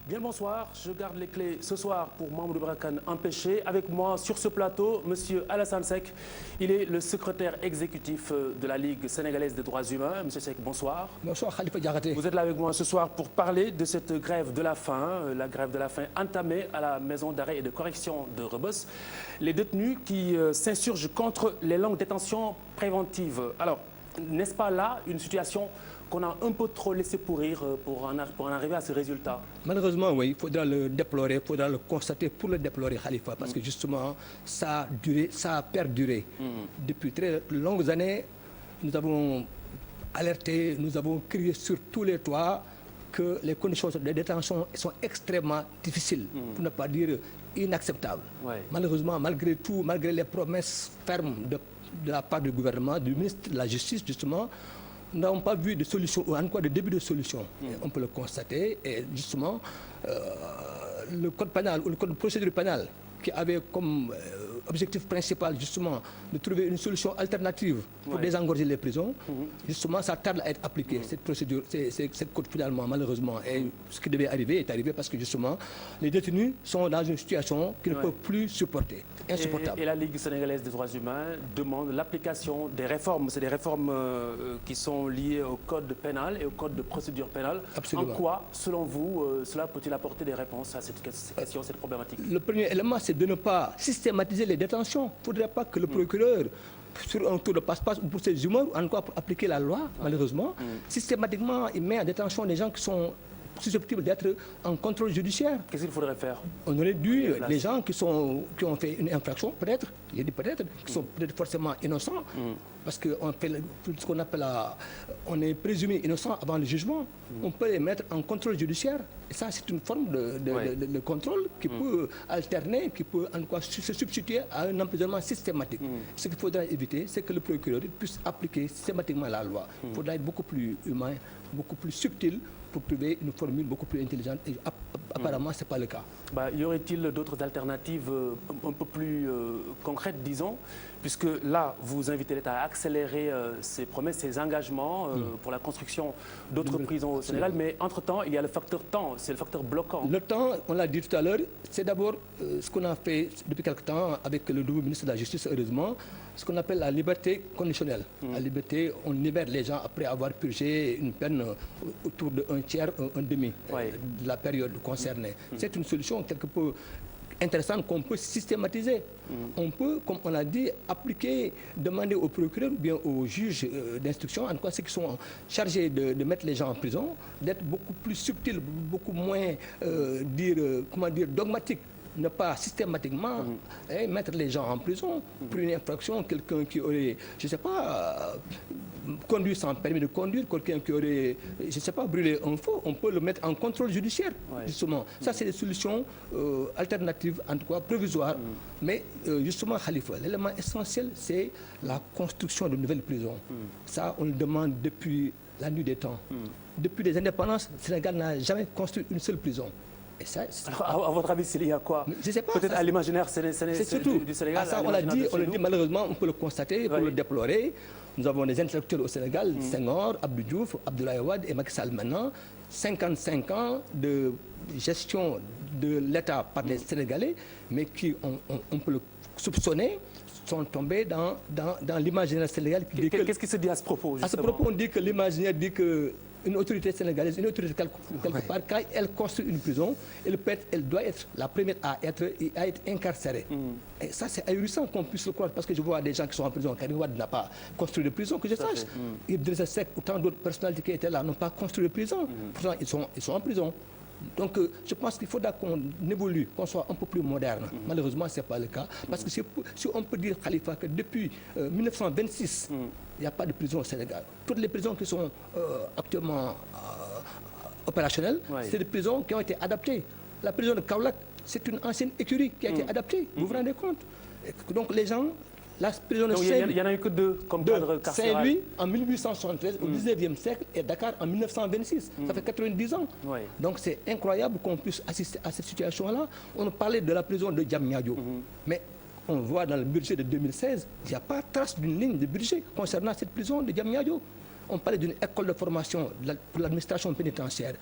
Bien le bonsoir, je garde les clés ce soir pour Mamadou Ibra Kane empêché. Avec moi sur ce plateau, Monsieur Alassane Seck. Il est le secrétaire exécutif de la Ligue sénégalaise des droits humains. Monsieur Seck, bonsoir. Bonsoir Khalifa Diakhaté. Vous êtes là avec moi ce soir pour parler de cette grève de la faim entamée à la maison d'arrêt et de correction de Rebeuss. Les détenus qui s'insurgent contre les longues détentions préventives. Alors, n'est-ce pas là une situation qu'on a un peu trop laissé pourrir pour en arriver à ce résultat? Malheureusement, oui, il faudra le déplorer, il faudra le constater pour le déplorer, Khalifa, parce que justement, ça a duré, ça a perduré. Depuis très longues années, nous avons alerté, nous avons crié sur tous les toits que les conditions de détention sont extrêmement difficiles, pour ne pas dire inacceptables. Ouais. Malheureusement, malgré tout, malgré les promesses fermes de la part du gouvernement, du ministre de la Justice, justement, nous n'avons pas vu de solution, ou en quoi de début de solution. On peut le constater. Et justement, le code pénal ou le code de procédure pénale, qui avait comme objectif principal justement de trouver une solution alternative pour désengorger les prisons, justement ça tarde à être appliqué, cette procédure, cette code finalement malheureusement. Et ce qui devait arriver est arrivé parce que justement les détenus sont dans une situation qu'ils ne peuvent plus supporter, insupportable. Et la Ligue sénégalaise des droits humains demande l'application des réformes. C'est des réformes qui sont liées au code pénal et au code de procédure pénale. Absolument. En quoi, selon vous, cela peut-il apporter des réponses à cette question, cette problématique? Le premier élément, c'est de ne pas systématiser les détentions. Il ne faudrait pas que le procureur, sur un tour de passe-passe ou pour ses humeurs, en quoi pour appliquer la loi, malheureusement, systématiquement, il met en détention des gens qui sont susceptibles d'être en contrôle judiciaire. Qu'est-ce qu'il faudrait faire? On aurait dû, les gens qui ont fait une infraction, peut-être, il y a dit peut-être, qui sont peut-être forcément innocents, parce qu'on fait ce qu'on appelle on est présumé innocent avant le jugement, on peut les mettre en contrôle judiciaire. Et ça, c'est une forme de contrôle qui peut alterner, qui peut en quoi se substituer à un emprisonnement systématique. Ce qu'il faudra éviter, c'est que le procureur puisse appliquer systématiquement la loi. Il faudra être beaucoup plus humain, beaucoup plus subtil, pour trouver une formule beaucoup plus intelligente. Et apparemment, ce n'est pas le cas. Y aurait-il d'autres alternatives un peu plus concrètes, disons, puisque là, vous invitez l'État à accélérer ses promesses, ses engagements pour la construction d'autres prisons au Sénégal, mais entre-temps, il y a le facteur temps, c'est le facteur bloquant. Le temps, on l'a dit tout à l'heure, c'est d'abord ce qu'on a fait depuis quelque temps avec le nouveau ministre de la Justice, heureusement, ce qu'on appelle la liberté conditionnelle. La liberté, on libère les gens après avoir purgé une peine autour d'un tiers, un demi de la période concernée. C'est une solution quelque peu intéressante qu'on peut systématiser. On peut, comme on l'a dit, appliquer, demander au procureur ou bien aux juges d'instruction, en tout cas ceux qui sont chargés de mettre les gens en prison, d'être beaucoup plus subtils, beaucoup moins dogmatiques. Ne pas systématiquement mettre les gens en prison pour une infraction, quelqu'un qui aurait, je ne sais pas, conduit sans permis de conduire, quelqu'un qui aurait, je ne sais pas, brûlé un feu, on peut le mettre en contrôle judiciaire, justement. Ça, c'est des solutions alternatives, en tout cas provisoires. Mais justement, Khalifa, l'élément essentiel, c'est la construction de nouvelles prisons. Ça, on le demande depuis la nuit des temps. Depuis les indépendances, le Sénégal n'a jamais construit une seule prison. Et ça, alors, à votre avis, il y a quoi? Je sais pas. Peut-être à l'imaginaire du Sénégal. Ça, on l'a dit, malheureusement, on peut le constater, pour le déplorer. Nous avons des intellectuels au Sénégal, Senghor, Abdou Diouf, Abdoulaye Wade et Macky Sall maintenant. 55 ans de gestion de l'État par les Sénégalais, mais qui, on peut le soupçonner, sont tombés dans l'imaginaire sénégalais. Qu'est-ce qui se dit à ce propos, justement? À ce propos, on dit que l'imaginaire dit que une autorité sénégalaise, une autorité quelque part, quand elle construit une prison, elle doit être la première à être incarcérée. Et ça, c'est ahurissant qu'on puisse le croire, parce que je vois des gens qui sont en prison. Karim Wade n'a pas construit de prison, que je sache. Idrissa Seck ou tant d'autres personnalités qui étaient là n'ont pas construit de prison. Pourtant, ils sont en prison. Donc, je pense qu'il faudra qu'on évolue, qu'on soit un peu plus moderne. Malheureusement, ce n'est pas le cas. Parce que si on peut dire, Khalifa, que depuis 1926, il n'y a pas de prison au Sénégal. Toutes les prisons qui sont actuellement opérationnelles, c'est des prisons qui ont été adaptées. La prison de Kaolack, c'est une ancienne écurie qui a été adaptée. Vous vous rendez compte? Donc, les gens... La prison de il n'y en a eu que deux comme cadre carcéral. Saint-Louis en 1873, au 19e siècle, et Dakar en 1926. Ça fait 90 ans. Donc c'est incroyable qu'on puisse assister à cette situation-là. On parlait de la prison de Diamniadio. Mais on voit dans le budget de 2016, il n'y a pas trace d'une ligne de budget concernant cette prison de Diamniadio. on parlait d'une école de formation pour l'administration pénitentiaire.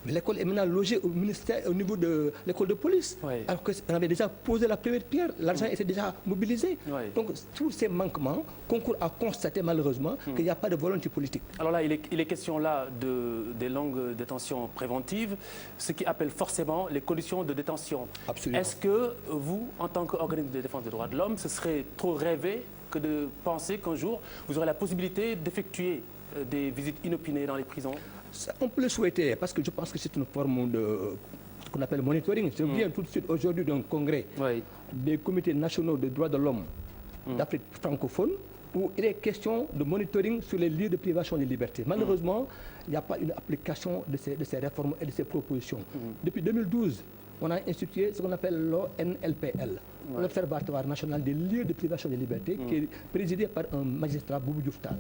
Mais l'école est maintenant logée au ministère, au niveau de l'école de police. Oui. Alors qu'on avait déjà posé la première pierre, l'argent était déjà mobilisé. Oui. Donc tous ces manquements concourent à constater malheureusement qu'il n'y a pas de volonté politique. Alors là, il est question là des longues détentions préventives, ce qui appelle forcément les conditions de détention. Absolument. Est-ce que vous, en tant qu'organisme de défense des droits de l'homme, ce serait trop rêvé que de penser qu'un jour, vous aurez la possibilité d'effectuer des visites inopinées dans les prisons? Ça, on peut le souhaiter, parce que je pense que c'est une forme de ce qu'on appelle monitoring. Je viens tout de suite aujourd'hui d'un congrès des comités nationaux des droits de l'homme d'Afrique francophone, où il est question de monitoring sur les lieux de privation de liberté. Malheureusement, il n'y a pas une application de ces réformes et de ces propositions. Depuis 2012, on a institué ce qu'on appelle l'ONLPL, l'Observatoire national des lieux de privation de liberté, qui est présidé par un magistrat, Boubou Diouf Tall,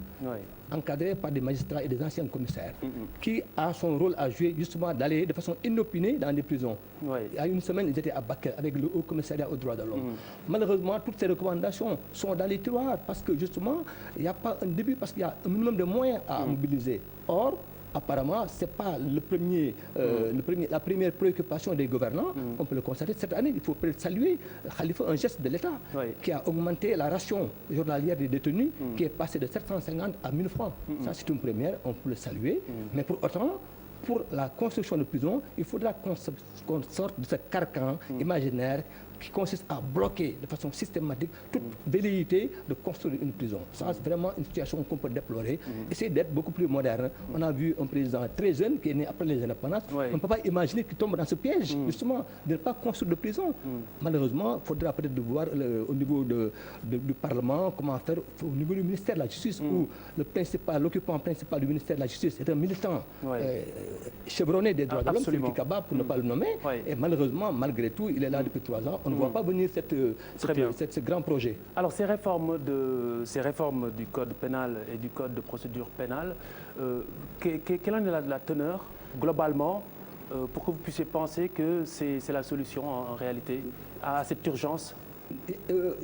encadré par des magistrats et des anciens commissaires, qui a son rôle à jouer justement d'aller de façon inopinée dans les prisons. Il y a une semaine, ils étaient à Bakel avec le Haut Commissariat aux droits de l'homme. Malheureusement, toutes ces recommandations sont dans les tiroirs parce que justement, il n'y a pas un début, parce qu'il y a un minimum de moyens à mobiliser. Or, apparemment, ce n'est pas la première préoccupation des gouvernants. On peut le constater. Cette année, il faut peut-être saluer Khalifa, un geste de l'État qui a augmenté la ration journalière des détenus, qui est passée de 750 à 1000 francs. Ça, c'est une première, on peut le saluer. Mais pour autant, pour la construction de prisons, il faudra qu'on sorte de ce carcan imaginaire qui consiste à bloquer de façon systématique toute velléité de construire une prison. Ça, c'est vraiment une situation qu'on peut déplorer. Essayer d'être beaucoup plus moderne. On a vu un président très jeune qui est né après les indépendances. On ne peut pas imaginer qu'il tombe dans ce piège, justement, de ne pas construire de prison. Malheureusement, il faudra peut-être voir au niveau du Parlement comment faire au niveau du ministère de la Justice, où l'occupant principal du ministère de la Justice est un militant chevronné des droits de l'homme, Philippe Kaba, pour ne pas le nommer. Et malheureusement, malgré tout, il est là depuis 3 ans. On ne voit pas venir ce grand projet. Alors, ces réformes du Code pénal et du Code de procédure pénale, quelle en est la teneur, globalement, pour que vous puissiez penser que c'est la solution, en réalité, à cette urgence?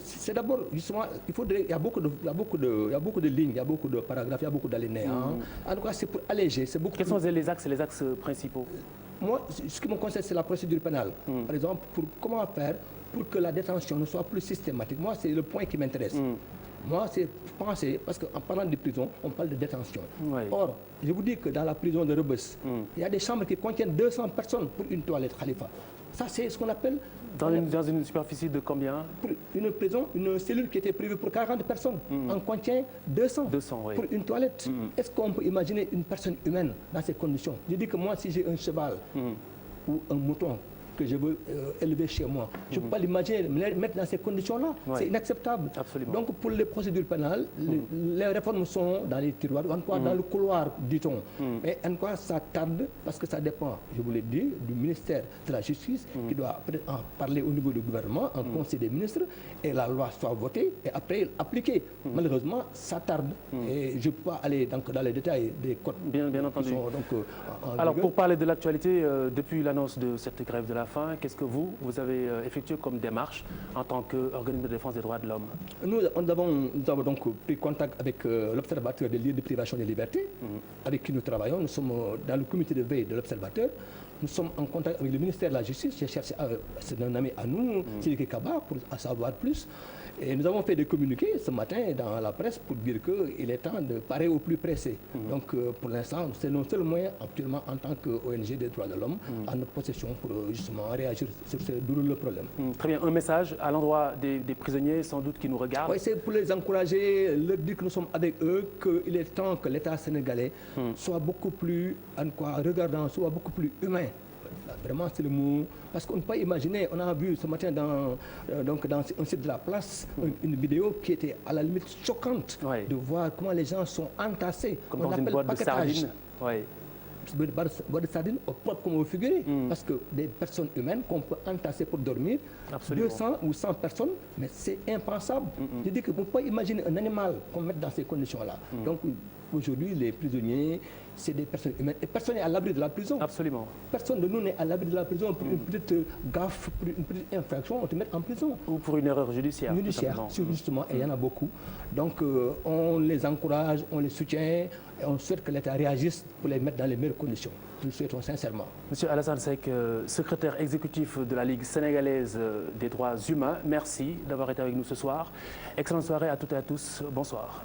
C'est d'abord, justement, il y a beaucoup de lignes, il y a beaucoup de paragraphes, il y a beaucoup d'alinéas. En tout cas, c'est pour alléger. Quels sont les axes principaux? Moi, ce qui me concerne, c'est la procédure pénale. Par exemple, comment faire pour que la détention ne soit plus systématique. Moi, c'est le point qui m'intéresse. Moi, c'est penser, parce qu'en parlant de prison, on parle de détention. Or, je vous dis que dans la prison de Rebeuss, il y a des chambres qui contiennent 200 personnes pour une toilette, Khalifa. Ça, c'est ce qu'on appelle... Dans une superficie de combien? Pour une prison, une cellule qui était prévue pour 40 personnes, en contient 200 pour une toilette. Est-ce qu'on peut imaginer une personne humaine dans ces conditions? Je dis que moi, si j'ai un cheval ou un mouton que je veux élever chez moi, je ne peux pas l'imaginer, me mettre dans ces conditions-là. C'est inacceptable. Absolument. Donc, pour les procédures pénales, les réformes sont dans les tiroirs, encore dans le couloir, dit-on. Mais encore, ça tarde, parce que ça dépend, je vous l'ai dit, du ministère de la Justice, qui doit peut-être en parler au niveau du gouvernement, en Conseil des ministres, et la loi soit votée, et après appliquée. Malheureusement, ça tarde. Et je ne peux pas aller dans les détails des codes bien entendu. Qui sont donc, alors, pour parler de l'actualité, depuis l'annonce de cette grève de la faim, qu'est-ce que vous avez effectué comme démarche en tant qu'organisme de défense des droits de l'homme? Nous avons donc pris contact avec l'Observateur des lieux de privation de liberté, avec qui nous travaillons. Nous sommes dans le comité de veille de l'Observateur. Nous sommes en contact avec le ministère de la Justice. J'ai cherché, c'est un ami à nous, Sidiki Kaba, pour en savoir plus. Et nous avons fait des communiqués ce matin dans la presse pour dire qu'il est temps de parer au plus pressé. Donc, pour l'instant, c'est nos seuls moyens actuellement en tant qu'ONG des droits de l'homme en notre possession pour justement réagir sur ce douloureux problème. Très bien. Un message à l'endroit des prisonniers, sans doute, qui nous regardent. Oui, c'est pour les encourager, leur dire que nous sommes avec eux, qu'il est temps que l'État sénégalais soit beaucoup plus regardant, soit beaucoup plus humain. Vraiment, c'est le mot. Parce qu'on ne peut pas imaginer, on a vu ce matin dans un site de la place, une vidéo qui était à la limite choquante de voir comment les gens sont entassés. Comme dans une boîte de sardines. Boîte de sardines au propre comme au figuré. Parce que des personnes humaines qu'on peut entasser pour dormir, 200 ou 100 personnes, mais c'est impensable. Je dis que vous ne pouvez pas imaginer un animal qu'on mette dans ces conditions-là. Donc, aujourd'hui, les prisonniers, c'est des personnes humaines. Et personne n'est à l'abri de la prison. Absolument. Personne de nous n'est à l'abri de la prison. Pour une petite gaffe, pour une petite infraction, on te met en prison. Ou pour une erreur judiciaire. Justement, et il y en a beaucoup. Donc, on les encourage, on les soutient, et on souhaite que l'État réagisse pour les mettre dans les meilleures conditions. Nous le souhaitons sincèrement. Monsieur Alassane Seck, secrétaire exécutif de la Ligue sénégalaise des droits humains, merci d'avoir été avec nous ce soir. Excellente soirée à toutes et à tous. Bonsoir.